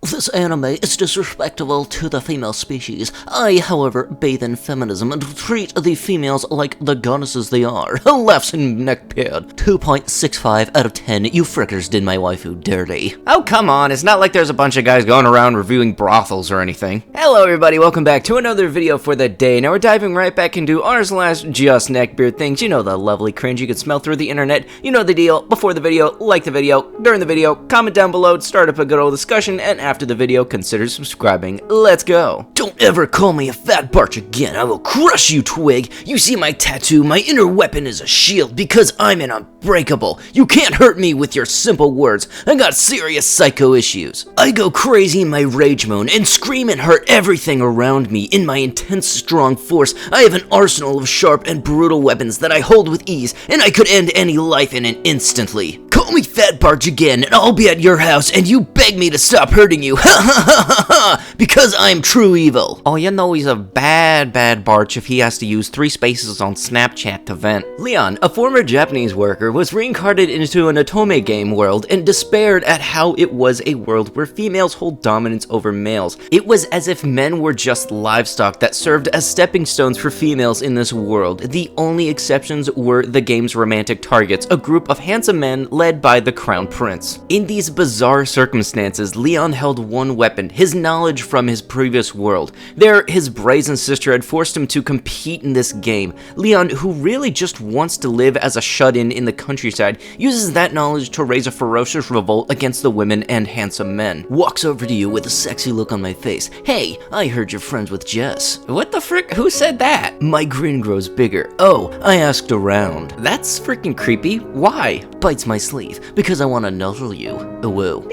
This anime is disrespectful to the female species. I, however, bathe in feminism and treat the females like the goddesses they are. Laughs in neckbeard. 2.65 out of 10. You frickers did my waifu dirty. Oh, come on. It's not like there's a bunch of guys going around reviewing brothels or anything. Hello, everybody. Welcome back to another video for the day. Now we're diving right back into r/justneckbeardthings. You know the lovely cringe you can smell through the internet. You know the deal. Before the video, like the video. During the video, comment down below to start up a good old discussion. And after the video, consider subscribing. Let's go. Don't ever call me a fat barch again. I will crush you, twig. You see my tattoo? My inner weapon is a shield because I'm an unbreakable. You can't hurt me with your simple words. I got serious psycho issues. I go crazy in my rage mode and scream and hurt everything around me. In my intense, strong force, I have an arsenal of sharp and brutal weapons that I hold with ease, and I could end any life in an instantly. Call me fat barch again, and I'll be at your house, and you beg me to stop hurting you. Ha ha ha ha ha! Because I'm true evil. Oh, you know he's a bad barch if he has to use 3 spaces on Snapchat to vent. Leon, a former Japanese worker, was reincarnated into an Otome game world and despaired at how it was a world where females hold dominance over males. It was as if men were just livestock that served as stepping stones for females in this world. The only exceptions were the game's romantic targets, a group of handsome men led by the Crown Prince. In these bizarre circumstances, Leon held one weapon, his knowledge from his previous world. There, his brazen sister had forced him to compete in this game. Leon, who really just wants to live as a shut-in in the countryside, uses that knowledge to raise a ferocious revolt against the women and handsome men. Walks over to you with a sexy look on my face. Hey, I heard you're friends with Jess. What the frick? Who said that? My grin grows bigger. Oh, I asked around. That's freaking creepy. Why? Bites my sleeve, because I want to nuzzle you. Woo.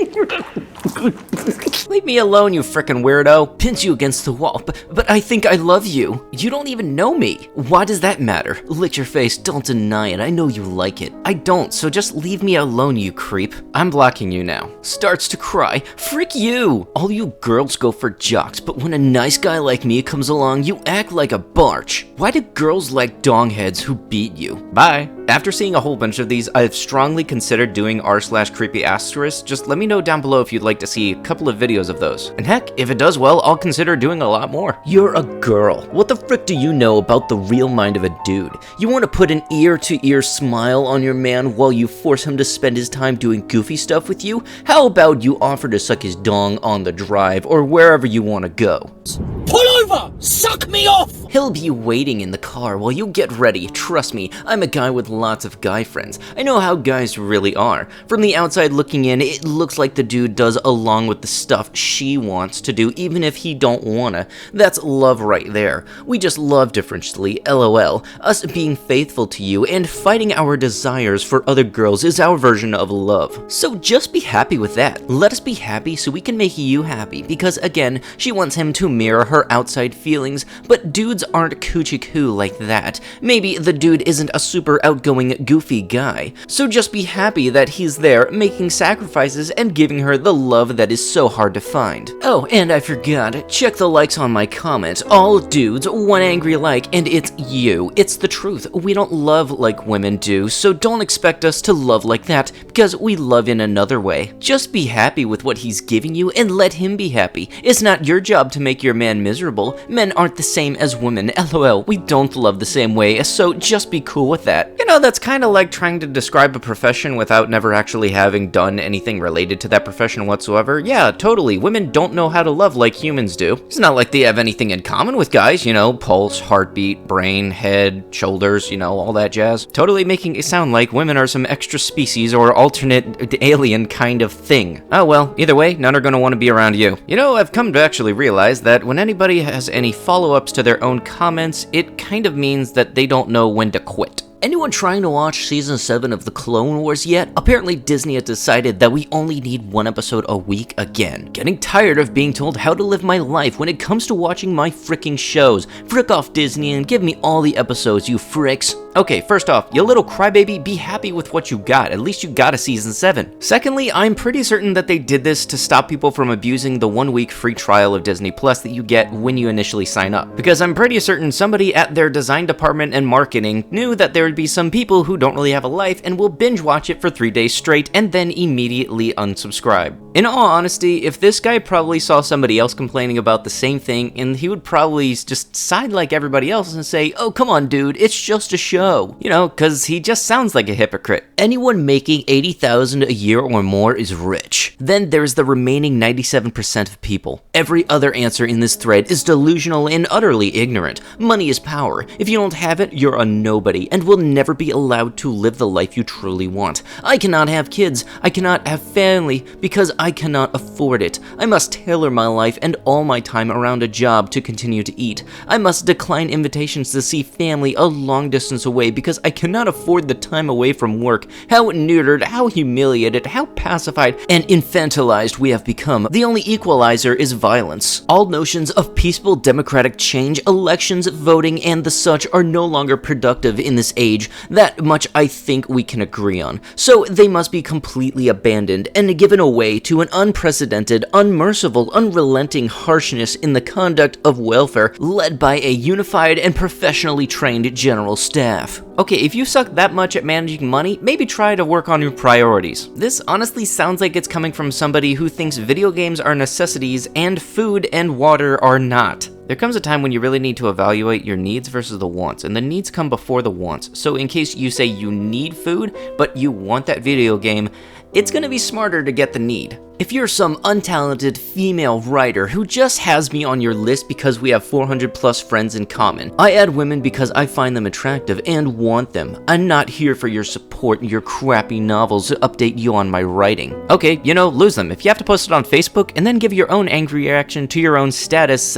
Leave me alone, you frickin' weirdo. Pins you against the wall, but I think I love you. You don't even know me. Why does that matter? Lick your face, don't deny it. I know you like it. I don't, so just leave me alone, you creep. I'm blocking you now. Starts to cry. Frick you! All you girls go for jocks, but when a nice guy like me comes along, you act like a barch. Why do girls like dongheads who beat you? Bye. After seeing a whole bunch of these, I've strongly considered doing r/creepy asterisk. Just let me know down below if you'd like to see a couple of videos of those. And heck, if it does well, I'll consider doing a lot more. You're a girl. What the frick do you know about the real mind of a dude? You want to put an ear-to-ear smile on your man while you force him to spend his time doing goofy stuff with you? How about you offer to suck his dong on the drive or wherever you want to go? Pull over! Suck me off! He'll be waiting in the car while you get ready. Trust me, I'm a guy with lots of guy friends. I know how guys really are. From the outside looking in, it looks like the dude does along with the stuff she wants to do, even if he don't wanna. That's love right there. We just love differently, lol. Us being faithful to you and fighting our desires for other girls is our version of love. So just be happy with that. Let us be happy so we can make you happy, because again, she wants him to mirror her outside feelings, but dudes aren't coochie coo like that. Maybe the dude isn't a super outgoing, goofy guy. So just be happy that he's there, making sacrifices and giving her the love that is so hard to find. Oh, and I forgot, check the likes on my comment. All dudes, one angry like, and it's you. It's the truth. We don't love like women do, so don't expect us to love like that, because we love in another way. Just be happy with what he's giving you and let him be happy. It's not your job to make your man miserable. Men aren't the same as women. LOL, we don't love the same way, so just be cool with that. You know, that's kind of like trying to describe a profession without never actually having done anything related to that profession whatsoever. Yeah, totally. Women don't know how to love like humans do. It's not like they have anything in common with guys, you know, pulse, heartbeat, brain, head, shoulders, you know, all that jazz. Totally making it sound like women are some extra species or alternate alien kind of thing. Oh well, either way, none are gonna want to be around you. You know, I've come to actually realize that when anybody has any follow-ups to their own comments, it kind of means that they don't know when to quit. Anyone trying to watch Season 7 of The Clone Wars yet? Apparently Disney has decided that we only need one episode a week again. Getting tired of being told how to live my life when it comes to watching my freaking shows. Frick off Disney and give me all the episodes, you fricks. Okay, first off, you little crybaby, be happy with what you got. At least you got a season 7. Secondly, I'm pretty certain that they did this to stop people from abusing the 1-week free trial of Disney Plus that you get when you initially sign up. Because I'm pretty certain somebody at their design department and marketing knew that there would be some people who don't really have a life and will binge watch it for 3 days straight and then immediately unsubscribe. In all honesty, if this guy probably saw somebody else complaining about the same thing, and he would probably just side like everybody else and say, oh, come on, dude, it's just a show. You know, because he just sounds like a hypocrite. Anyone making $80,000 a year or more is rich. Then there's the remaining 97% of people. Every other answer in this thread is delusional and utterly ignorant. Money is power. If you don't have it, you're a nobody and will never be allowed to live the life you truly want. I cannot have kids. I cannot have family because I cannot afford it. I must tailor my life and all my time around a job to continue to eat. I must decline invitations to see family a long distance away because I cannot afford the time away from work. How neutered, how humiliated, how pacified and infantilized we have become. The only equalizer is violence. All notions of peaceful democratic change, elections, voting, and the such are no longer productive in this age. That much I think we can agree on. So they must be completely abandoned and given away to an unprecedented, unmerciful, unrelenting harshness in the conduct of welfare led by a unified and professionally trained general staff. Okay, if you suck that much at managing money, maybe try to work on your priorities. This honestly sounds like it's coming from somebody who thinks video games are necessities and food and water are not. There comes a time when you really need to evaluate your needs versus the wants, and the needs come before the wants. So in case you say you need food, but you want that video game, it's gonna be smarter to get the need. If you're some untalented female writer who just has me on your list because we have 400 plus friends in common, I add women because I find them attractive and want them. I'm not here for your support and your crappy novels to update you on my writing. Okay, you know, lose them. If you have to post it on Facebook and then give your own angry reaction to your own status,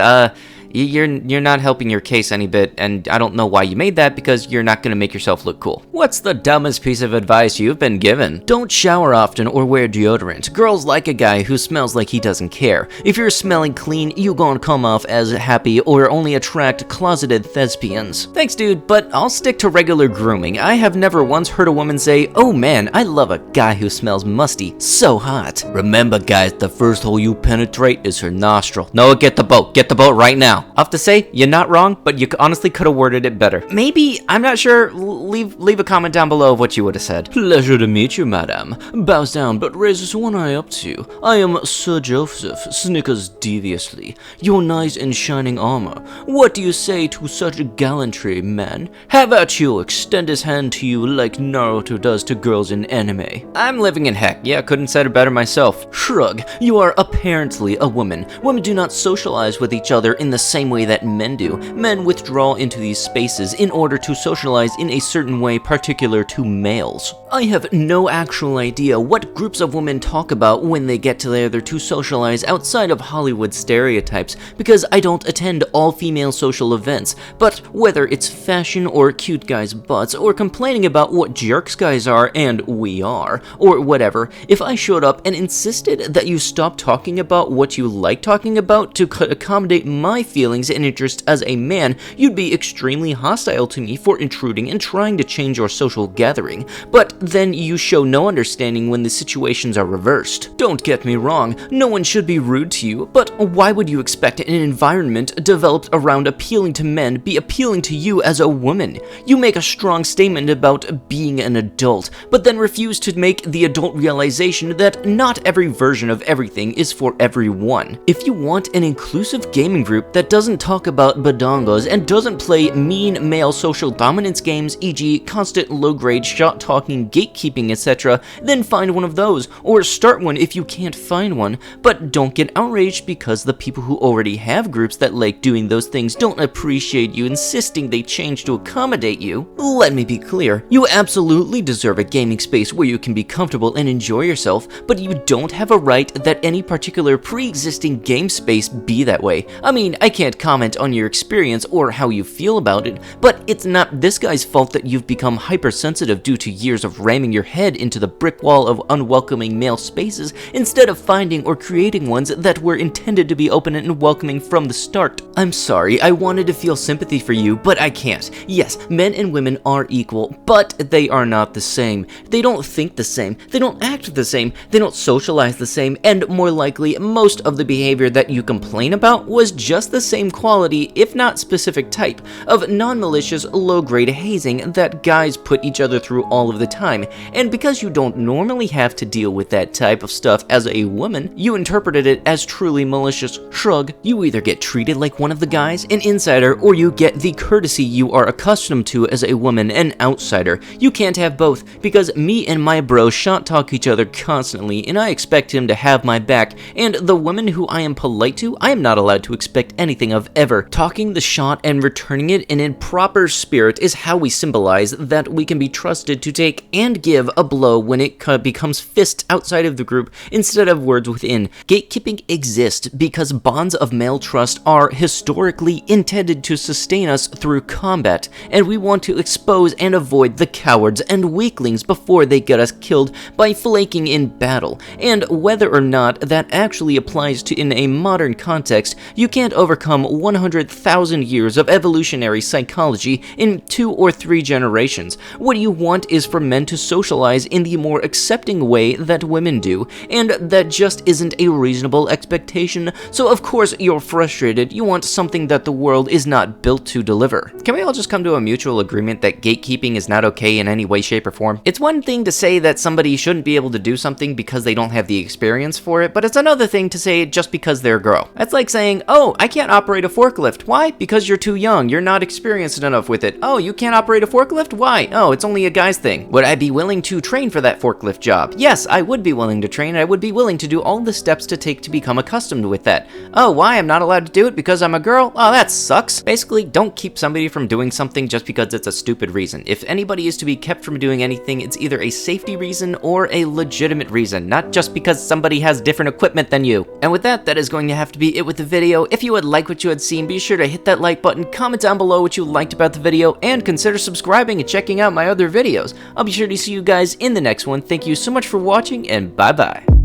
you're not helping your case any bit, and I don't know why you made that because you're not gonna make yourself look cool. What's the dumbest piece of advice you've been given? Don't shower often or wear deodorant. Girls like a guy who smells like he doesn't care. If you're smelling clean, you gon' come off as happy or only attract closeted thespians. Thanks, dude, but I'll stick to regular grooming. I have never once heard a woman say, oh man, I love a guy who smells musty, so hot. Remember guys, the first hole you penetrate is her nostril. Noah, get the boat right now. I'll have to say, you're not wrong, but you honestly could have worded it better. Maybe, I'm not sure, leave a comment down below of what you would have said. Pleasure to meet you, madam. Bows down, but raises one eye up to you. I am Sir Joseph, snickers deviously. Your knight in shining armor. What do you say to such gallantry, man? Have at you, extend his hand to you like Naruto does to girls in anime. I'm living in heck, yeah, couldn't said it better myself. Shrug, you are apparently a woman. Women do not socialize with each other in the same way that men do. Men withdraw into these spaces in order to socialize in a certain way particular to males. I have no actual idea what groups of women talk about when they get together to socialize outside of Hollywood stereotypes, because I don't attend all female social events, but whether it's fashion or cute guys' butts, or complaining about what jerks guys are and we are, or whatever, if I showed up and insisted that you stop talking about what you like talking about to accommodate my feelings and interests as a man, you'd be extremely hostile to me for intruding and trying to change your social gathering. But then you show no understanding when the situations are reversed. Don't get me wrong, no one should be rude to you, but why would you expect an environment developed around appealing to men be appealing to you as a woman? You make a strong statement about being an adult, but then refuse to make the adult realization that not every version of everything is for everyone. If you want an inclusive gaming group that doesn't talk about badongos and doesn't play mean male social dominance games, e.g. constant low-grade shot-talking, gatekeeping, etc., then find one of those, or start one if you can't find one, but don't get outraged because the people who already have groups that like doing those things don't appreciate you insisting they change to accommodate you. Let me be clear, you absolutely deserve a gaming space where you can be comfortable and enjoy yourself, but you don't have a right that any particular pre-existing game space be that way. I mean, I can't comment on your experience or how you feel about it, but it's not this guy's fault that you've become hypersensitive due to years of ramming your head into the brick wall of unwelcoming male spaces instead of finding or creating ones that were intended to be open and welcoming from the start. I'm sorry, I wanted to feel sympathy for you, but I can't. Yes, men and women are equal, but they are not the same. They don't think the same, they don't act the same, they don't socialize the same, and more likely, most of the behavior that you complain about was just the same quality, if not specific type, of non-malicious, low-grade hazing that guys put each other through all of the time, and because you don't normally have to deal with that type of stuff as a woman, you interpreted it as truly malicious. Shrug. You either get treated like one of the guys, an insider, or you get the courtesy you are accustomed to as a woman, an outsider. You can't have both, because me and my bro shot talk each other constantly, and I expect him to have my back, and the women who I am polite to, I am not allowed to expect anything of ever. Talking the shot and returning it in a proper spirit is how we symbolize that we can be trusted to take and give a blow when it becomes fists outside of the group instead of words within. Gatekeeping exists because bonds of male trust are historically intended to sustain us through combat, and we want to expose and avoid the cowards and weaklings before they get us killed by flaking in battle. And whether or not that actually applies to in a modern context, you can't overcome 100,000 years of evolutionary psychology in 2 or 3 generations. What you want is for men to socialize in the more accepting way that women do, and that just isn't a reasonable expectation, so of course you're frustrated. You want something that the world is not built to deliver. Can we all just come to a mutual agreement that gatekeeping is not okay in any way, shape, or form? It's one thing to say that somebody shouldn't be able to do something because they don't have the experience for it, but it's another thing to say it just because they're a girl. That's like saying, oh, I can't operate a forklift. Why? Because you're too young. You're not experienced enough with it. Oh, you can't operate a forklift? Why? Oh, it's only a guy's thing. Would I be willing to train for that forklift job? Yes, I would be willing to train. I would be willing to do all the steps to take to become accustomed with that. Oh, why? I'm not allowed to do it because I'm a girl? Oh, that sucks. Basically, don't keep somebody from doing something just because it's a stupid reason. If anybody is to be kept from doing anything, it's either a safety reason or a legitimate reason, not just because somebody has different equipment than you. And with that, that is going to have to be it with the video. If you would like what you had seen, be sure to hit that like button, comment down below what you liked about the video, and consider subscribing and checking out my other videos. I'll be sure to see you guys in the next one. Thank you so much for watching, and bye-bye.